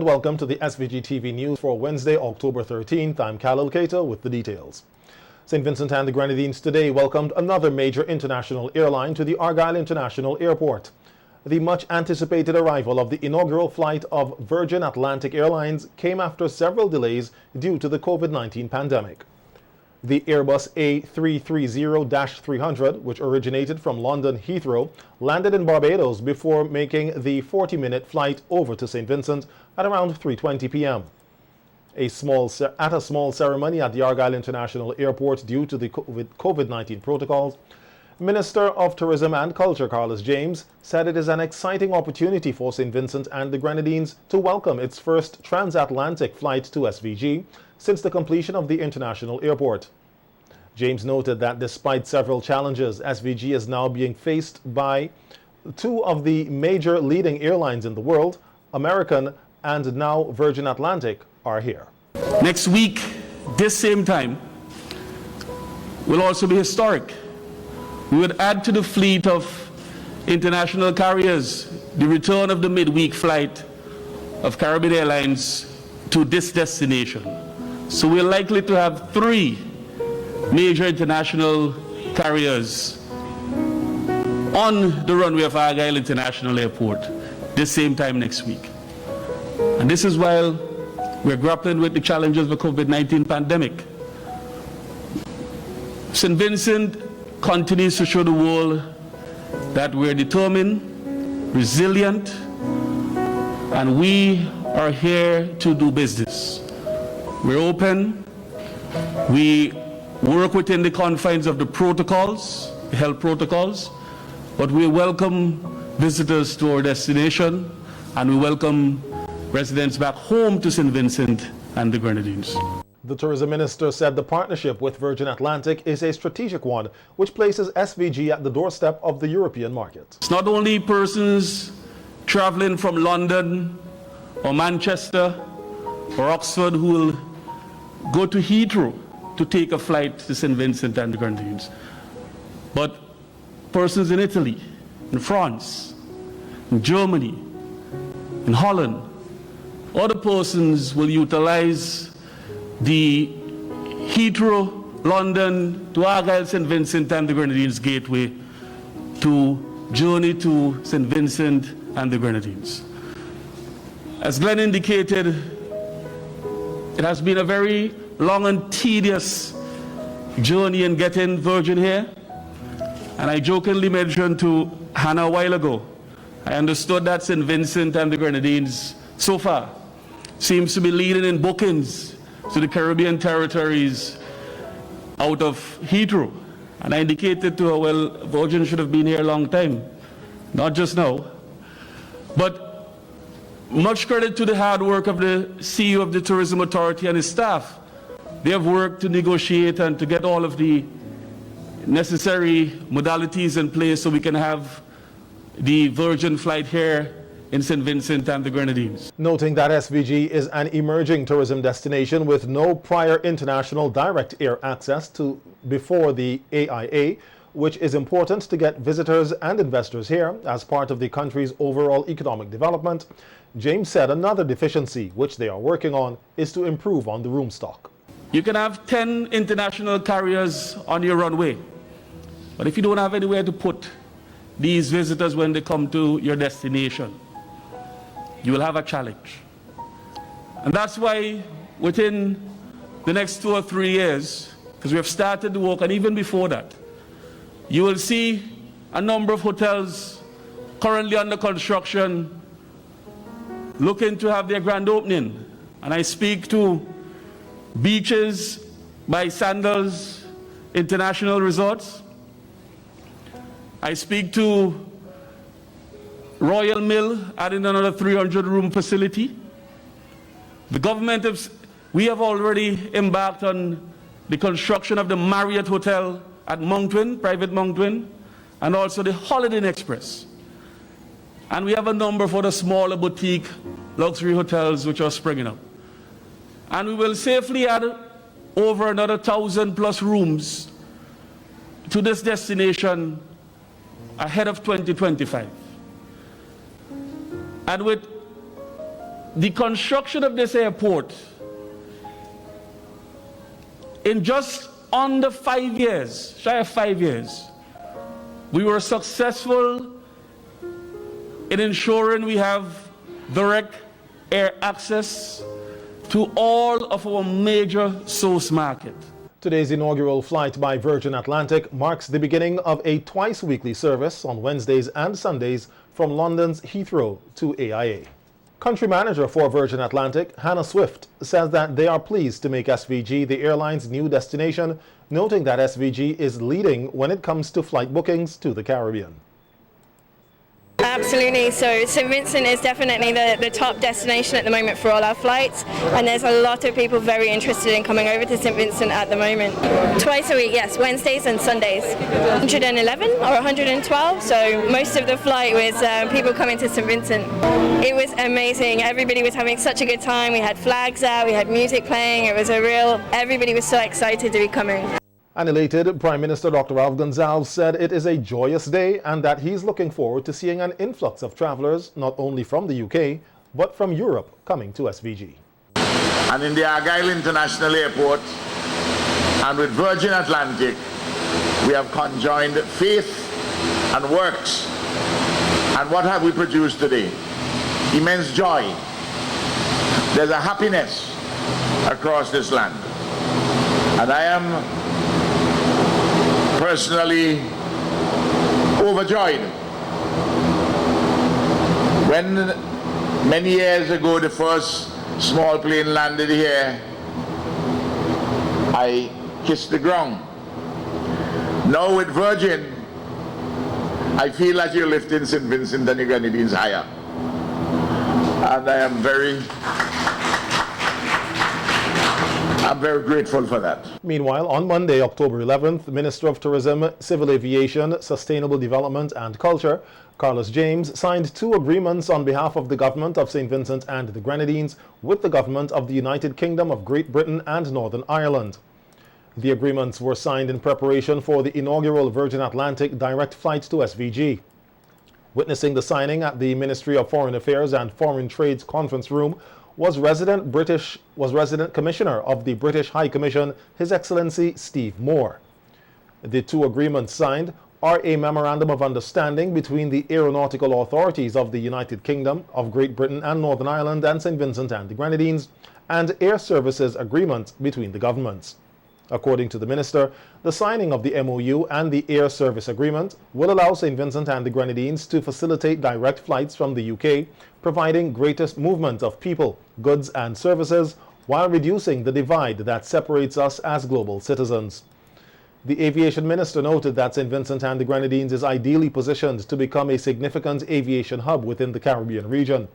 Welcome to the SVG-TV news for Wednesday, October 13th. I'm Khalil Cato with the details. St. Vincent and the Grenadines today welcomed another major international airline to the Argyle International Airport. The much-anticipated arrival of the inaugural flight of Virgin Atlantic Airlines came after several delays due to the COVID-19 pandemic. The Airbus A330-300, which originated from London Heathrow, landed in Barbados before making the 40-minute flight over to St. Vincent at around 3:20 p.m. At a small ceremony at the Argyle International Airport due to the COVID-19 protocols, Minister of Tourism and Culture Carlos James said it is an exciting opportunity for St. Vincent and the Grenadines to welcome its first transatlantic flight to SVG since the completion of the international airport. James noted that despite several challenges, SVG is now being faced by two of the major leading airlines in the world, American and now Virgin Atlantic, are here. Next week, this same time, will also be historic. We would add to the fleet of international carriers the return of the midweek flight of Caribbean Airlines to this destination. So we're likely to have 3 major international carriers on the runway of Argyle International Airport this same time next week. And this is while we're grappling with the challenges of the COVID-19 pandemic. St. Vincent continues to show the world that we're determined, resilient, and we are here to do business. We're open, we work within the confines of the protocols, the health protocols, but we welcome visitors to our destination and we welcome residents back home to St. Vincent and the Grenadines. The tourism minister said the partnership with Virgin Atlantic is a strategic one, which places SVG at the doorstep of the European market. It's not only persons traveling from London or Manchester or Oxford who will go to Heathrow to take a flight to St. Vincent and the Grenadines, but persons in Italy, in France, in Germany, in Holland. Other persons will utilize the Heathrow, London to Argyle, St. Vincent and the Grenadines gateway to journey to St. Vincent and the Grenadines. As Glenn indicated, it has been a very long and tedious journey in getting Virgin here. And I jokingly mentioned to Hannah a while ago, I understood that St. Vincent and the Grenadines so far seems to be leading in bookings to the Caribbean territories out of Heathrow. And I indicated to her, well, Virgin should have been here a long time, not just now. But much credit to the hard work of the CEO of the Tourism Authority and his staff. They have worked to negotiate and to get all of the necessary modalities in place so we can have the Virgin flight here in St. Vincent and the Grenadines. Noting that SVG is an emerging tourism destination with no prior international direct air access to before the AIA, which is important to get visitors and investors here as part of the country's overall economic development, James said another deficiency, which they are working on, is to improve on the room stock. You can have 10 international carriers on your runway, but if you don't have anywhere to put these visitors when they come to your destination, you will have a challenge. And that's why within the next 2 or 3 years, because we have started the work, and even before that, you will see a number of hotels currently under construction looking to have their grand opening. And I speak to Beaches by Sandals International Resorts. I speak to Royal Mill adding another 300-room facility. The government we have already embarked on the construction of the Marriott Hotel at Moncton, private Moncton, and also the Holiday Inn Express. And we have a number for the smaller boutique luxury hotels which are springing up. And we will safely add over another 1,000+ rooms to this destination ahead of 2025. And with the construction of this airport, in just under 5 years, shy of 5 years, we were successful in ensuring we have direct air access to all of our major source markets. Today's inaugural flight by Virgin Atlantic marks the beginning of a twice-weekly service on Wednesdays and Sundays from London's Heathrow to AIA. Country manager for Virgin Atlantic, Hannah Swift, says that they are pleased to make SVG the airline's new destination, noting that SVG is leading when it comes to flight bookings to the Caribbean. Absolutely. So St. Vincent is definitely the top destination at the moment for all our flights, and there's a lot of people very interested in coming over to St. Vincent at the moment. Twice a week, yes, Wednesdays and Sundays. 111 or 112, so most of the flight was people coming to St. Vincent. It was amazing. Everybody was having such a good time. We had flags out, we had music playing. It was everybody was so excited to be coming. An elated Prime Minister Dr. Ralph Gonsalves said it is a joyous day and that he's looking forward to seeing an influx of travellers not only from the UK but from Europe coming to SVG. And in the Argyle International Airport and with Virgin Atlantic, we have conjoined faith and works. And what have we produced today? Immense joy. There's a happiness across this land. And I am personally overjoyed. When many years ago the first small plane landed here, I kissed the ground. Now with Virgin, I feel like you're lifting St. Vincent and the Grenadines higher. And I'm very grateful for that. Meanwhile, on Monday, October 11th, Minister of Tourism, Civil Aviation, Sustainable Development and Culture, Carlos James, signed 2 agreements on behalf of the government of St. Vincent and the Grenadines with the government of the United Kingdom of Great Britain and Northern Ireland. The agreements were signed in preparation for the inaugural Virgin Atlantic direct flight to SVG. Witnessing the signing at the Ministry of Foreign Affairs and Foreign Trade's conference room was resident Commissioner of the British High Commission, His Excellency Steve Moore. The 2 agreements signed are a Memorandum of Understanding between the aeronautical authorities of the United Kingdom of Great Britain and Northern Ireland and St. Vincent and the Grenadines, and Air Services Agreement between the governments. According to the Minister, the signing of the MOU and the Air Service Agreement will allow St. Vincent and the Grenadines to facilitate direct flights from the UK, providing greatest movement of people, goods and services, while reducing the divide that separates us as global citizens. The Aviation Minister noted that St. Vincent and the Grenadines is ideally positioned to become a significant aviation hub within the Caribbean region.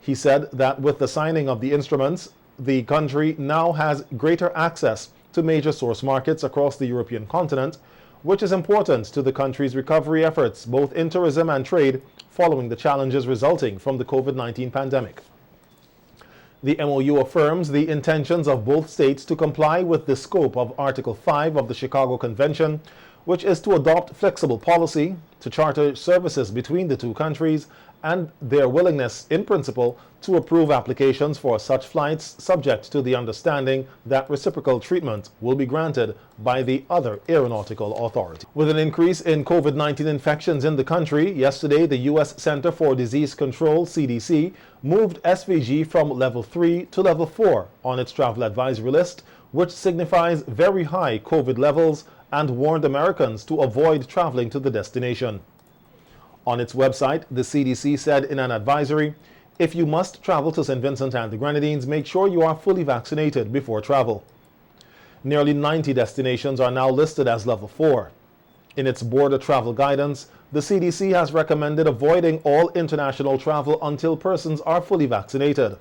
He said that with the signing of the instruments, the country now has greater access to major source markets across the European continent, which is important to the country's recovery efforts, both in tourism and trade, following the challenges resulting from the COVID-19 pandemic. The MOU affirms the intentions of both states to comply with the scope of Article 5 of the Chicago Convention, which is to adopt flexible policy to charter services between the 2 countries, and their willingness in principle to approve applications for such flights, subject to the understanding that reciprocal treatment will be granted by the other aeronautical authority. With an increase in COVID-19 infections in the country, yesterday the U.S. Center for Disease Control, CDC, moved SVG from level 3 to level 4 on its travel advisory list, which signifies very high COVID levels, and warned Americans to avoid traveling to the destination. On its website, the CDC said in an advisory, if you must travel to St. Vincent and the Grenadines, make sure you are fully vaccinated before travel. Nearly 90 destinations are now listed as level 4. In its border travel guidance, the CDC has recommended avoiding all international travel until persons are fully vaccinated.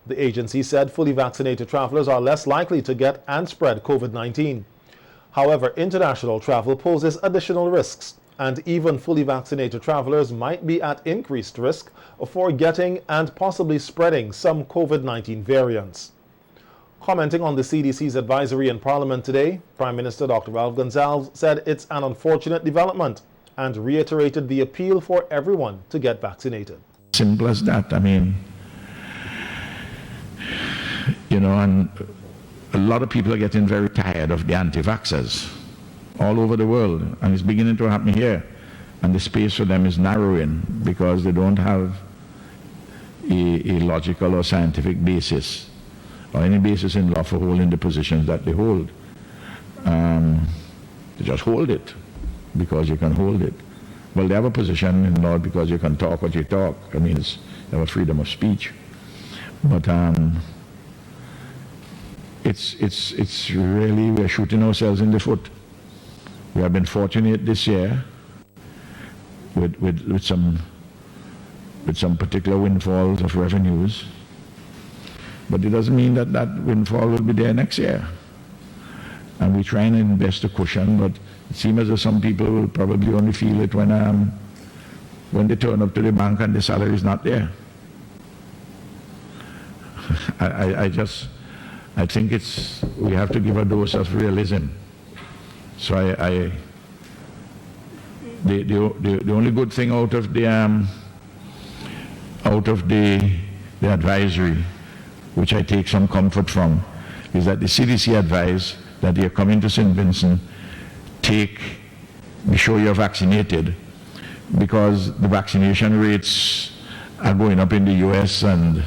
The agency said fully vaccinated travelers are less likely to get and spread COVID-19. However, international travel poses additional risks, and even fully vaccinated travelers might be at increased risk for getting and possibly spreading some COVID-19 variants. Commenting on the CDC's advisory in Parliament today, Prime Minister Dr. Ralph Gonsalves said it's an unfortunate development and reiterated the appeal for everyone to get vaccinated. Simple as that. I mean, and a lot of people are getting very tired of the anti-vaxxers all over the world, and it's beginning to happen here. And the space for them is narrowing because they don't have a logical or scientific basis or any basis in law for holding the positions that they hold. They just hold it because you can hold it. Well, they have a position in law because you can talk what you talk. I mean, you have a freedom of speech. But it's really, we're shooting ourselves in the foot. We have been fortunate this year with some particular windfalls of revenues, but it doesn't mean that that windfall will be there next year. And we try and invest a cushion, but it seems as though some people will probably only feel it when they turn up to the bank and the salary is not there. I think we have to give a dose of realism. So the only good thing out of the advisory, which I take some comfort from, is that the CDC advised that you're coming to St. Vincent, be sure you're vaccinated, because the vaccination rates are going up in the US and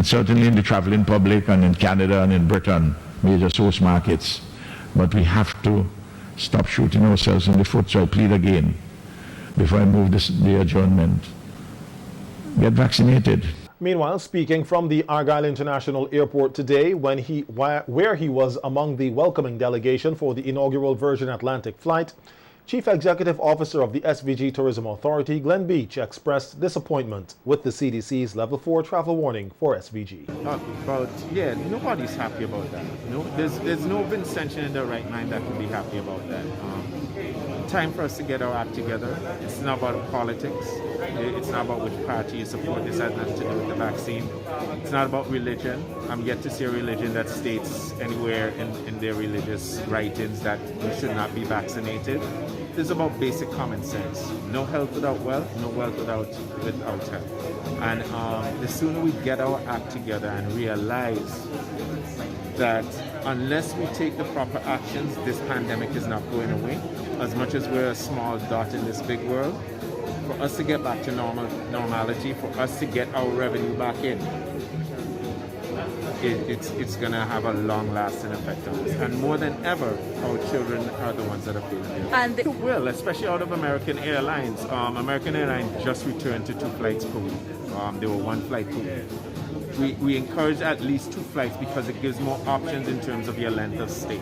certainly in the traveling public and in Canada and in Britain, major source markets. But we have to stop shooting ourselves in the foot. So I plead again, before I move the adjournment, get vaccinated. Meanwhile, speaking from the Argyle International Airport today, where he was among the welcoming delegation for the inaugural Virgin Atlantic flight, Chief Executive Officer of the SVG Tourism Authority, Glenn Beach, expressed disappointment with the CDC's Level 4 travel warning for SVG. Nobody's happy about that. No, there's no Vincentian in their right mind that can be happy about that. Time for us to get our act together. It's not about politics. It's not about which party you support. This has nothing to do with the vaccine. It's not about religion. I'm yet to see a religion that states anywhere in their religious writings that you should not be vaccinated. This is about basic common sense. No health without wealth, no wealth without health. And the sooner we get our act together and realize that unless we take the proper actions, this pandemic is not going away. As much as we're a small dot in this big world, for us to get back to normality, for us to get our revenue back in, it's going to have a long-lasting effect on us. And more than ever, our children are the ones that are feeling it. And they will, especially out of American Airlines. American Airlines just returned to 2 flights per week. There were 1 flight per week. We encourage at least 2 flights because it gives more options in terms of your length of stay.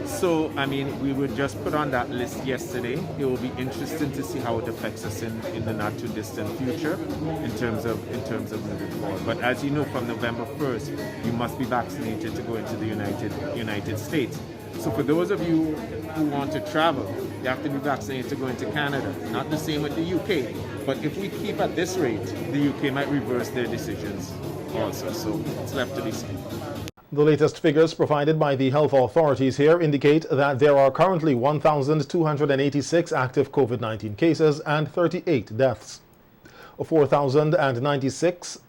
So, I mean, we were just put on that list yesterday. It will be interesting to see how it affects us in the not too distant future in terms of moving forward. But as you know, from November 1st, you must be vaccinated to go into the United States. So for those of you who want to travel, you have to be vaccinated to go into Canada. Not the same with the UK. But if we keep at this rate, the UK might reverse their decisions also. So it's left to be seen. The latest figures provided by the health authorities here indicate that there are currently 1,286 active COVID-19 cases and 38 deaths. 4,096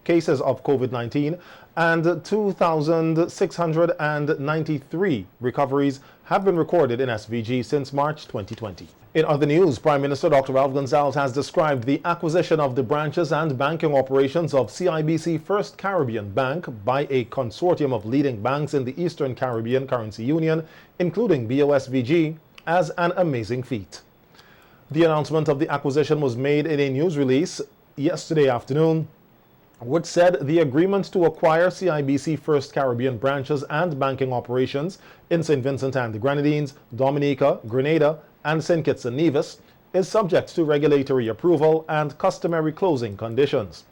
cases of COVID-19 and 2,693 recoveries have been recorded in SVG since March 2020. In other news, Prime Minister Dr. Ralph Gonsalves has described the acquisition of the branches and banking operations of CIBC First Caribbean Bank by a consortium of leading banks in the Eastern Caribbean Currency Union, including BOSVG, as an amazing feat. The announcement of the acquisition was made in a news release yesterday afternoon, which said the agreement to acquire CIBC First Caribbean branches and banking operations in St. Vincent and the Grenadines, Dominica, Grenada, and St. Kitts and Nevis is subject to regulatory approval and customary closing conditions.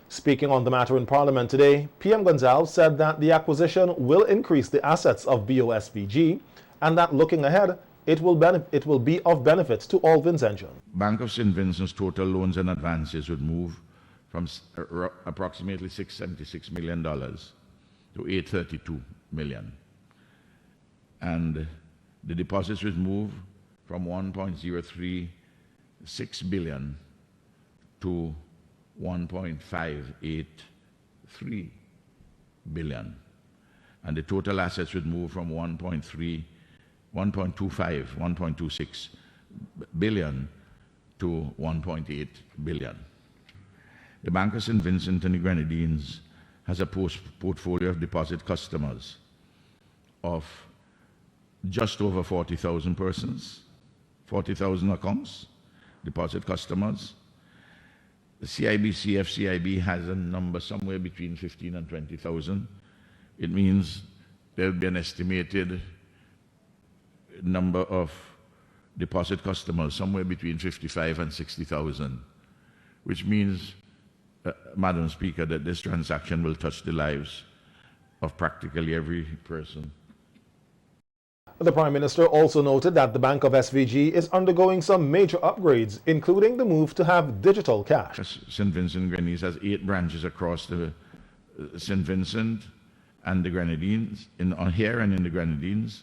Speaking on the matter in Parliament today, PM Gonsalves said that the acquisition will increase the assets of BOSVG and that looking ahead, it will be of benefit to all Vincentians. Bank of St. Vincent's total loans and advances would move from approximately $676 million to $832 million. And the deposits would move from $1.036 billion to 1.583 billion. And the total assets would move from 1.26 billion to 1.8 billion. The Bank of St. Vincent and the Grenadines has a portfolio of deposit customers of just over 40,000 persons, 40,000 accounts, deposit customers. The CIBC, FCIB has a number somewhere between 15 and 20,000. It means there will be an estimated number of deposit customers somewhere between 55 and 60,000, which means, Madam Speaker, that this transaction will touch the lives of practically every person. The Prime Minister also noted that the Bank of SVG is undergoing some major upgrades, including the move to have digital cash. St. Vincent and Grenadines has 8 branches across the St. Vincent and the Grenadines, here and in the Grenadines,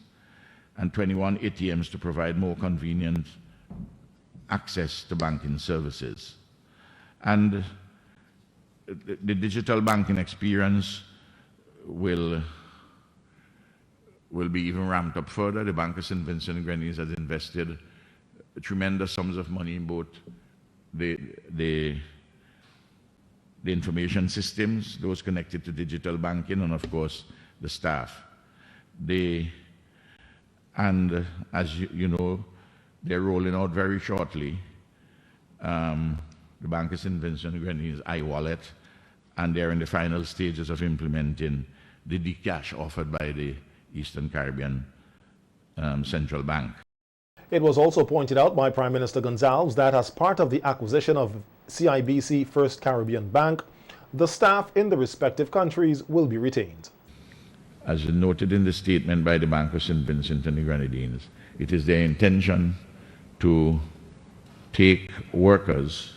and 21 ATMs to provide more convenient access to banking services. And the digital banking experience will be even ramped up further. The Bank of St. Vincent and Grenadines has invested tremendous sums of money in both the information systems, those connected to digital banking, and of course the staff. And as you know, they're rolling out very shortly the Bank of St. Vincent and Grenadines iWallet, and they're in the final stages of implementing the Dcash offered by the Eastern Caribbean Central Bank. It was also pointed out by Prime Minister Gonzalves that as part of the acquisition of CIBC First Caribbean Bank, the staff in the respective countries will be retained. As noted in the statement by the Bank of St. Vincent and the Grenadines, it is their intention to take employees,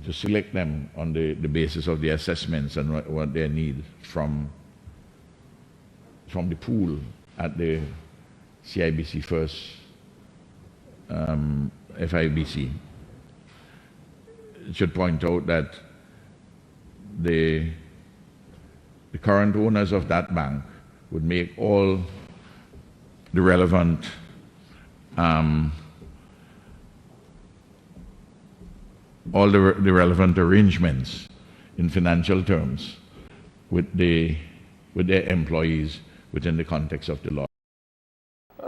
to select them on the basis of the assessments and what they need from the pool at the CIBC First FIBC. It should point out that the current owners of that bank would make all the relevant arrangements in financial terms with their employees within the context of the law.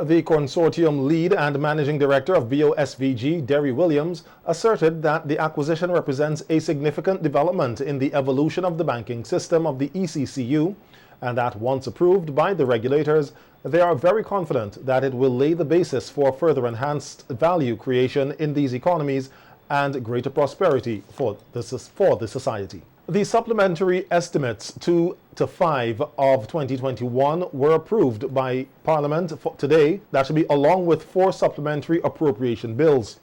The consortium lead and managing director of BOSVG, Derry Williams, asserted that the acquisition represents a significant development in the evolution of the banking system of the ECCU, and that once approved by the regulators, they are very confident that it will lay the basis for further enhanced value creation in these economies and greater prosperity for the society. The supplementary estimates 2 to 5 of 2021 were approved by Parliament today. That should be along with 4 supplementary appropriation bills.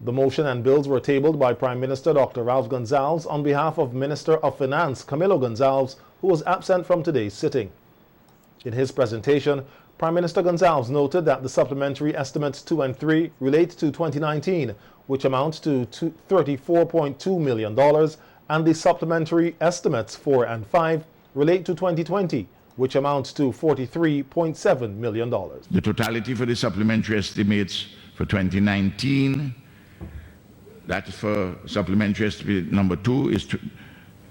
The motion and bills were tabled by Prime Minister Dr. Ralph Gonzalves on behalf of Minister of Finance Camilo Gonzalves, who was absent from today's sitting. In his presentation, Prime Minister Gonzalves noted that the supplementary estimates 2 and 3 relate to 2019, which amounts to $34.2 million, and the supplementary estimates 4 and 5 relate to 2020, which amounts to $43.7 million. The totality for the supplementary estimates for 2019, that for supplementary estimate number 2 is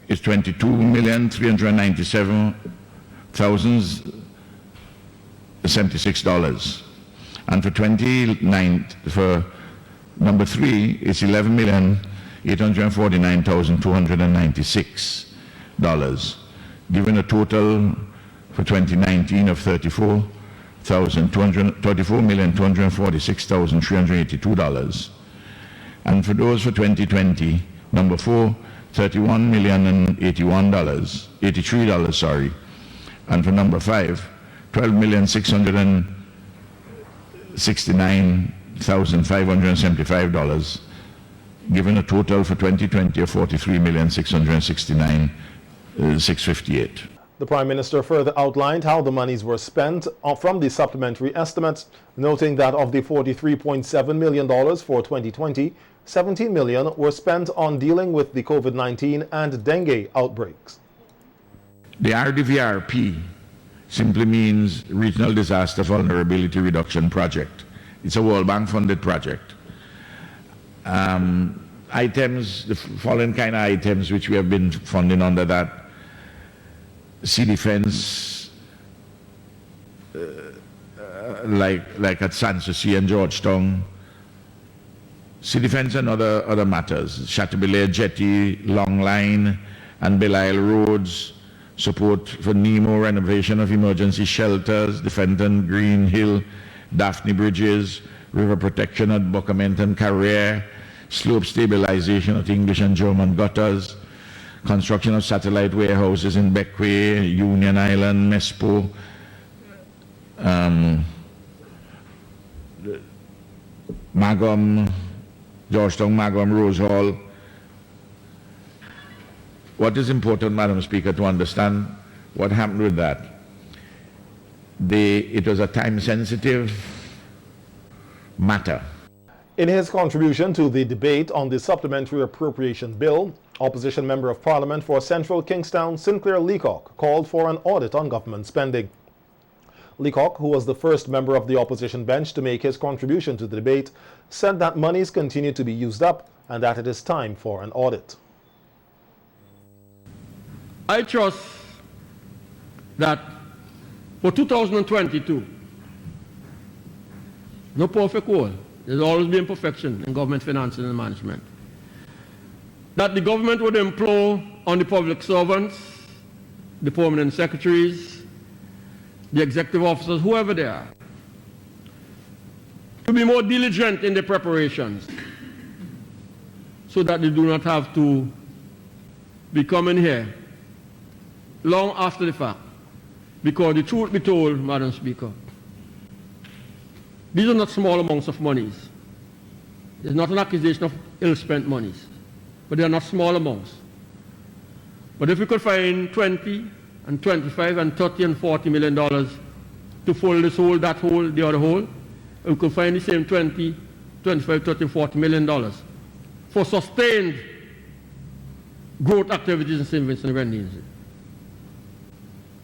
$22,397,076. And for number 3 is $11,849,296, giving a total for 2019 of $34,246,382. And for those for 2020, number 4, $31,083, and for number 5, $12,669,575, giving a total for 2020 of $43,669,658. The Prime Minister further outlined how the monies were spent from the supplementary estimates, noting that of the $43.7 million for 2020, $17 million were spent on dealing with the COVID-19 and dengue outbreaks. The RDVRP simply means Regional Disaster Vulnerability Reduction Project. It's a World Bank funded project. Items, the following kind of items which we have been funding under that: sea defense, like at Sanssouci and Georgetown, sea defense and other matters, Chateaubriand Jetty, Long Line and Belial Roads, support for Nemo, renovation of emergency shelters, the Fenton, Green Hill, Daphne Bridges, river protection at Buckament and Carriere, slope stabilization at English and German gutters, construction of satellite warehouses in Beckway, Union Island, Mespo, Magum, Georgetown, Magum, Rose Hall. What is important, Madam Speaker, to understand what happened with that? It was a time-sensitive matter. In his contribution to the debate on the Supplementary Appropriation Bill, Opposition Member of Parliament for Central Kingstown, Sinclair Leacock, called for an audit on government spending. Leacock, who was the first member of the opposition bench to make his contribution to the debate, said that monies continue to be used up and that it is time for an audit. I trust that for 2022, no perfect world, there's always been imperfection in government finances and management, that the government would employ on the public servants, the permanent secretaries, the executive officers, whoever they are, to be more diligent in their preparations so that they do not have to be coming here long after the fact. Because the truth be told, Madam Speaker, these are not small amounts of monies. There's not an accusation of ill-spent monies, but they are not small amounts. But if we could find 20 and 25 and 30 and 40 million dollars to fill this hole, that hole, the other hole, we could find the same 20, 25, 30, 40 million dollars for sustained growth activities in St. Vincent and Grenadines,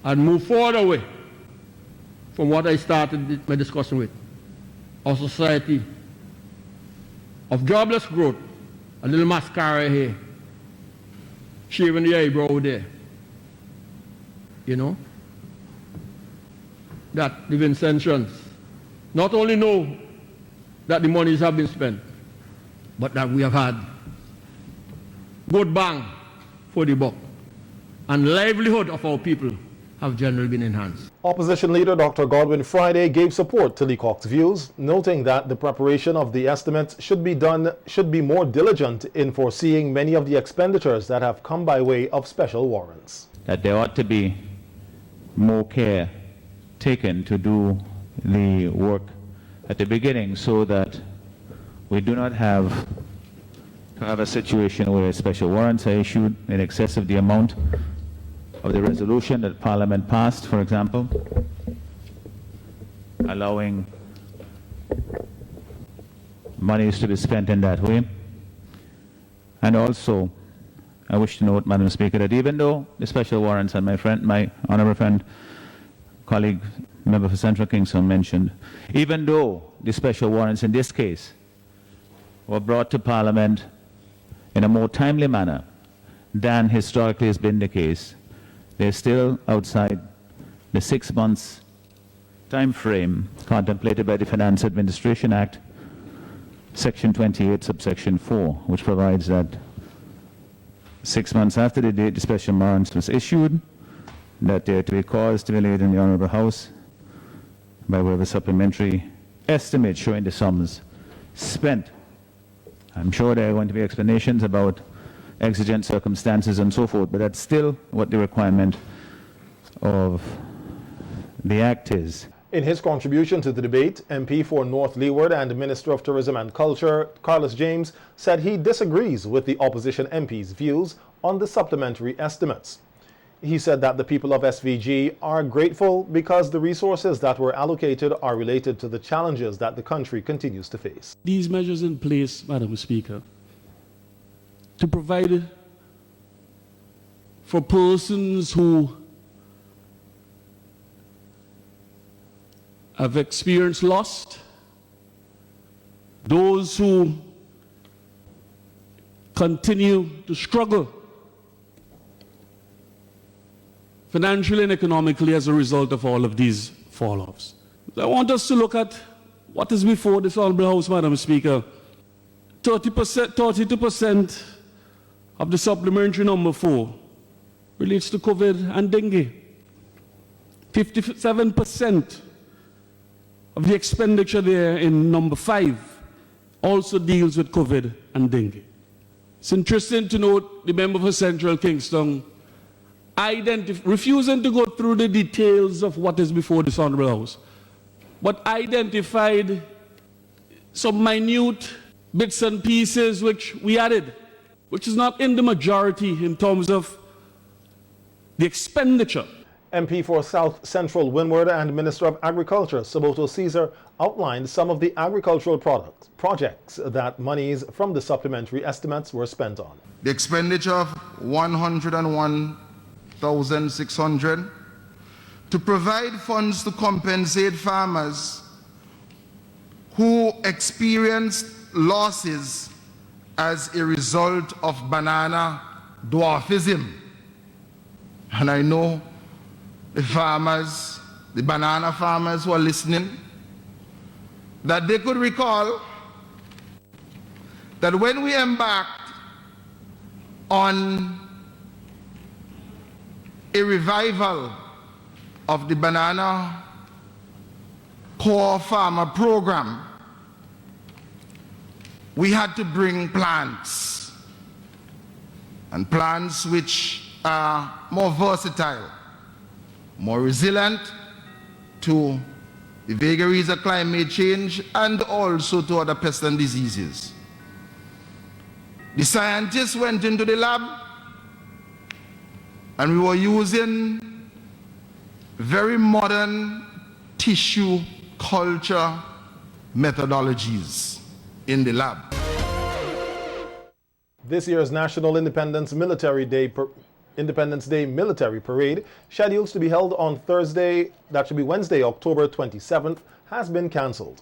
and move forward away from what I started my discussion with, our society of jobless growth, a little mascara here, shaving the eyebrow there. You know, that the Vincentians not only know that the monies have been spent, but that we have had good bang for the buck, and livelihood of our people have generally been enhanced. Opposition leader Dr. Godwin Friday gave support to Leacock's views, noting that the preparation of the estimates should be more diligent in foreseeing many of the expenditures that have come by way of special warrants. That there ought to be more care taken to do the work at the beginning so that we do not have to have a situation where special warrants are issued in excess of the amount of the resolution that Parliament passed, for example, allowing monies to be spent in that way. And also, I wish to note, Madam Speaker, that even though the special warrants, and my honourable friend, colleague, member for Central Kingston mentioned, even though the special warrants in this case were brought to Parliament in a more timely manner than historically has been the case, they're still outside the 6 months time frame contemplated by the Finance Administration Act, Section 28, subsection 4, which provides that 6 months after the date the special warrants was issued, that they are to be caused to be laid in the Honourable House by way of a supplementary estimate showing the sums spent. I'm sure there are going to be explanations about exigent circumstances and so forth, but that's still what the requirement of the Act is. In his contribution to the debate, MP for North Leeward and Minister of Tourism and Culture, Carlos James, said he disagrees with the opposition MP's views on the supplementary estimates. He said that the people of SVG are grateful because the resources that were allocated are related to the challenges that the country continues to face. These measures in place, Madam Speaker, to provide for persons who have experienced loss, those who continue to struggle financially and economically as a result of all of these fall-offs. I want us to look at what is before this Honourable House, Madam Speaker. 32% of the supplementary number 4 relates to COVID and dengue. 57% of the expenditure there in number 5 also deals with COVID and dengue. It's interesting to note the member for Central Kingston refusing to go through the details of what is before this Honourable House, but identified some minute bits and pieces which we added, which is not in the majority in terms of the expenditure. MP for South Central Windward and Minister of Agriculture, Saboto Caesar, outlined some of the agricultural projects that monies from the supplementary estimates were spent on. The expenditure of $101,600 to provide funds to compensate farmers who experienced losses as a result of banana dwarfism. And I know the farmers, the banana farmers who are listening, that they could recall that when we embarked on a revival of the banana core farmer program, we had to bring plants, and plants which are more versatile, more resilient to the vagaries of climate change and also to other pests and diseases. The scientists went into the lab and we were using very modern tissue culture methodologies in the lab. This year's National Independence Day Military Parade, scheduled to be held on Thursday, that should be Wednesday, October 27th, has been cancelled.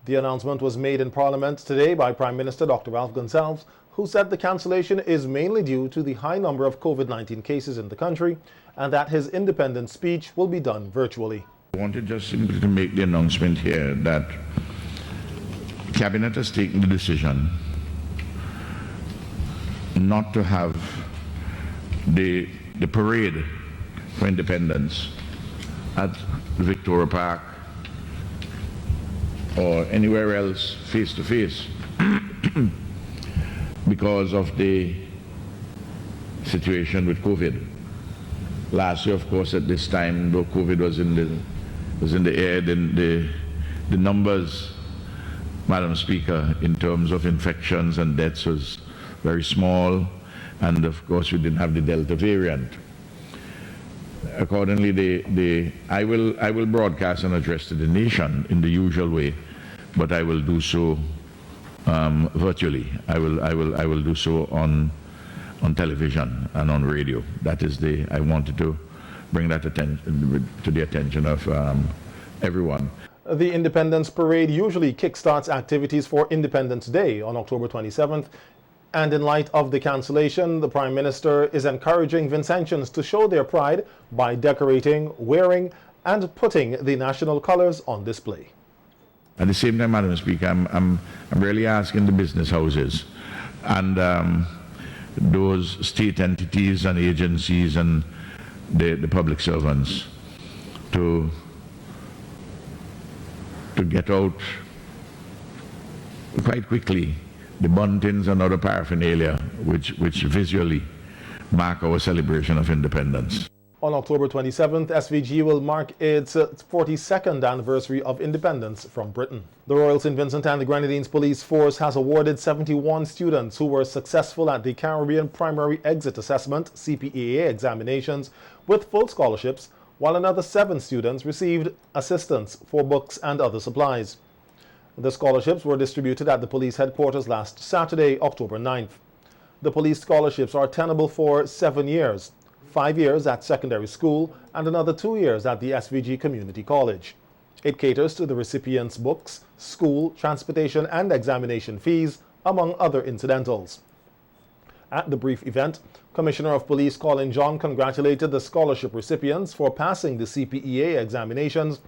The announcement was made in Parliament today by Prime Minister Dr. Ralph Gonsalves, who said the cancellation is mainly due to the high number of COVID-19 cases in the country and that his independence speech will be done virtually. I wanted just simply to make the announcement here that Cabinet has taken the decision not to have the parade for independence at Victoria Park or anywhere else face to face because of the situation with COVID. Last year, of course, at this time, though COVID was in the air, the numbers, Madam Speaker, in terms of infections and deaths was very small, and of course we didn't have the Delta variant. Accordingly, I will broadcast an address to the nation in the usual way, but I will do so virtually. I will do so on television and on radio. That is I wanted to bring that to the attention of everyone. The Independence Parade usually kickstarts activities for Independence Day on October 27th. And in light of the cancellation, the Prime Minister is encouraging Vincentians to show their pride by decorating, wearing, and putting the national colours on display. At the same time, Madam Speaker, I'm really asking the business houses and those state entities and agencies and the public servants to get out quite quickly the buntings and other paraphernalia which visually mark our celebration of independence. On October 27th, SVG will mark its 42nd anniversary of independence from Britain. The Royal St. Vincent and the Grenadines Police Force has awarded 71 students who were successful at the Caribbean Primary Exit Assessment (CPEA) examinations with full scholarships, while another 7 students received assistance for books and other supplies. The scholarships were distributed at the police headquarters last Saturday, October 9th. The police scholarships are tenable for 7 years. 5 years at secondary school, and another 2 years at the SVG Community College. It caters to the recipient's books, school, transportation, and examination fees, among other incidentals. At the brief event, Commissioner of Police Colin John congratulated the scholarship recipients for passing the CPEA examinations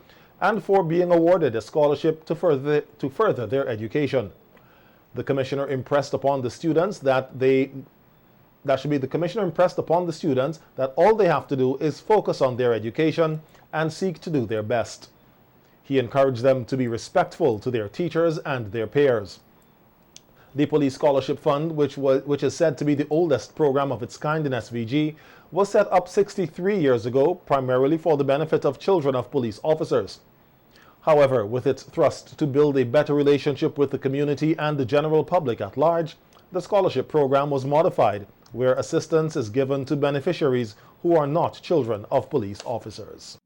and for being awarded a scholarship to further their education. The Commissioner impressed upon the students that all they have to do is focus on their education and seek to do their best. He encouraged them to be respectful to their teachers and their peers. The Police Scholarship Fund, which is said to be the oldest program of its kind in SVG, was set up 63 years ago, primarily for the benefit of children of police officers. However, with its thrust to build a better relationship with the community and the general public at large, the scholarship program was modified, where assistance is given to beneficiaries who are not children of police officers.